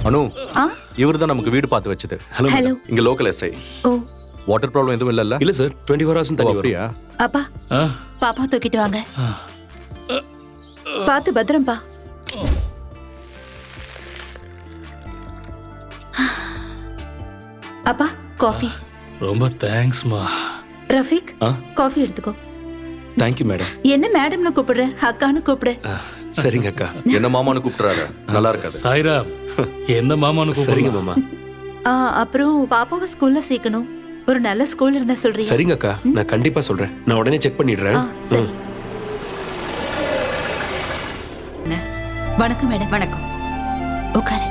அனு, ஆ இவர்தான் நமக்கு வீடு பார்த்து வச்சது. ஹலோ ஹலோ இங்க லோக்கல் எஸ்ஐ. ஓ வாட்டர் ப்ராப்ளம் எதுவும் இல்லல்ல? இல்ல சார் 24 ஹவர்ஸ் தண்ணி வரும். அப்படியா? அப்பா ஆ, பாப்பா தூக்கிட்டு வாங்க. பார்த்து பத்திரம்பா. அப்பா காஃபி. ரொம்ப தேங்க்ஸ்மா. ரஃபீக் ஆ காஃபி எடுத்துக்கோ. Thank you madam. என்ன மேடம்னு கூப்பிடுற, அக்கான்னு கூப்பிடு. சரிங்க அக்கா. என்ன மாமான்னு கூப்பிட்டுறாரு, நல்லா இருக்காது. சாய்ராம் என்ன மாமானு சரிங்க மாமா. அப்புறம் பாப்பாவை ஸ்கூல்ல சேர்க்கணும். ஒரு நல்ல ஸ்கூல் இருந்தா சொல்றீங்க? சரிங்க அக்கா, நான் கண்டிப்பா சொல்றேன். நான் உடனே செக் பண்ணிடுறேன். சரி. வணக்கம் மேடம். வணக்கம். உட்காரு.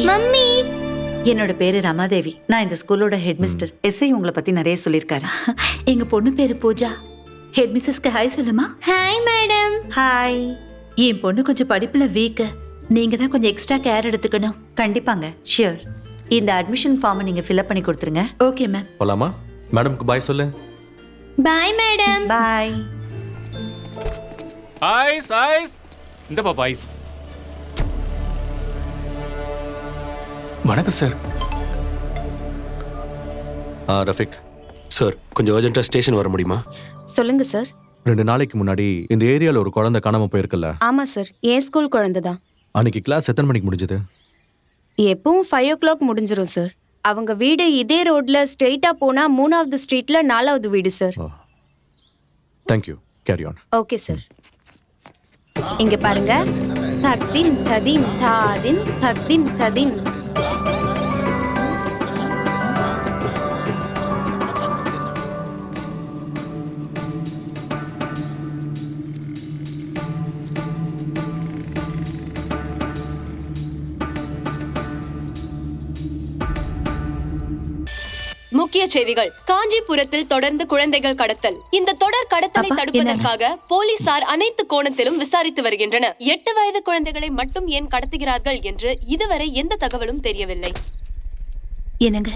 மம்மி, என்னோட பேரு ரமாதேவி. நான் இந்த ஸ்கூலோட ஹெட் மிஸ்டர். எஸ்ஐ உங்களை பத்தி நிறைய சொல்லியிருக்காரு. எங்க பொண்ணு பேரு பூஜா. ஹெட் மிஸ்ஸஸ்க்கு ஹாய் சொல்லுமா. Hi madam. ஹாய். என் பொண்ணு கொஞ்சம் படிப்புல வீக். நீங்க தான் கொஞ்சம் எக்ஸ்ட்ரா கேர் எடுத்துக்கணும். கண்டிப்பாங்க, ஷியோர். இந்த அட்மிஷன் ஃபார்மை நீங்க ஃபில்அப் பண்ணி கொடுத்துருங்க. Okay ma'am. போலாமா? மேடம்க்கு பாய் சொல்லு. Bye madam. Bye. Ice ice இந்த பாப்பா ஐஸ். வணக்கம் சார். ரஃபிக், சார் கொஞ்சம் அர்ஜென்ட்டா ஸ்டேஷன் வர முடியுமா? சொல்லுங்க சார். 2 நாளைக்கு முன்னாடி இந்த ஏரியால ஒரு குழந்தை காணாம போயிருக்குல்ல? ஆமா சார், என் ஸ்கூல் குழந்தை தான். அன்னைக்கு கிளாஸ் எத்தனை மணிக்கு முடிஞ்சது? எப்பவும் 5 o'clock முடிஞ்சிரும் சார். அவங்க வீடு இதே ரோட்ல ஸ்ட்ரெயிட்டா போனா 3வது ஸ்ட்ரீட்ல 4வது வீடு sir. Thank you, carry on. Okay sir. இங்க பாருங்க. தக்திம் ததிம் தாதிம் தக்திம் ததிம். முக்கிய செய்திகள். காஞ்சிபுரத்தில் தொடர்ந்து குழந்தைகள் கடத்தல். இந்த தொடர் கடத்தலை அப்பா, தடுப்பதற்காக போலீசார் அனைத்து கோணத்திலும் விசாரித்து வருகின்றனர். 8 வயது குழந்தைகளை மட்டும் ஏன் கடத்துகிறார்கள் என்று இதுவரை எந்த தகவலும் தெரியவில்லை. என்னங்க?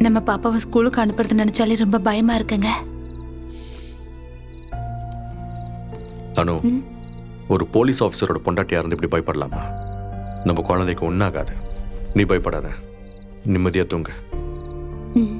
நம்ம பாப்பாவை ஸ்கூலுக்கு அனுப்புறது நினைச்சாலே ரொம்ப பயமா இருக்குங்க. அனு, ஒரு போலீஸ் ஆஃபீஸரோட பொண்டாட்டியா இருந்து இப்படி பயப்படலாமா? நம்ம குழந்தைக்கு ஒன்றாகாது. நீ பயப்படாத, நிம்மதியா தூங்க. ம்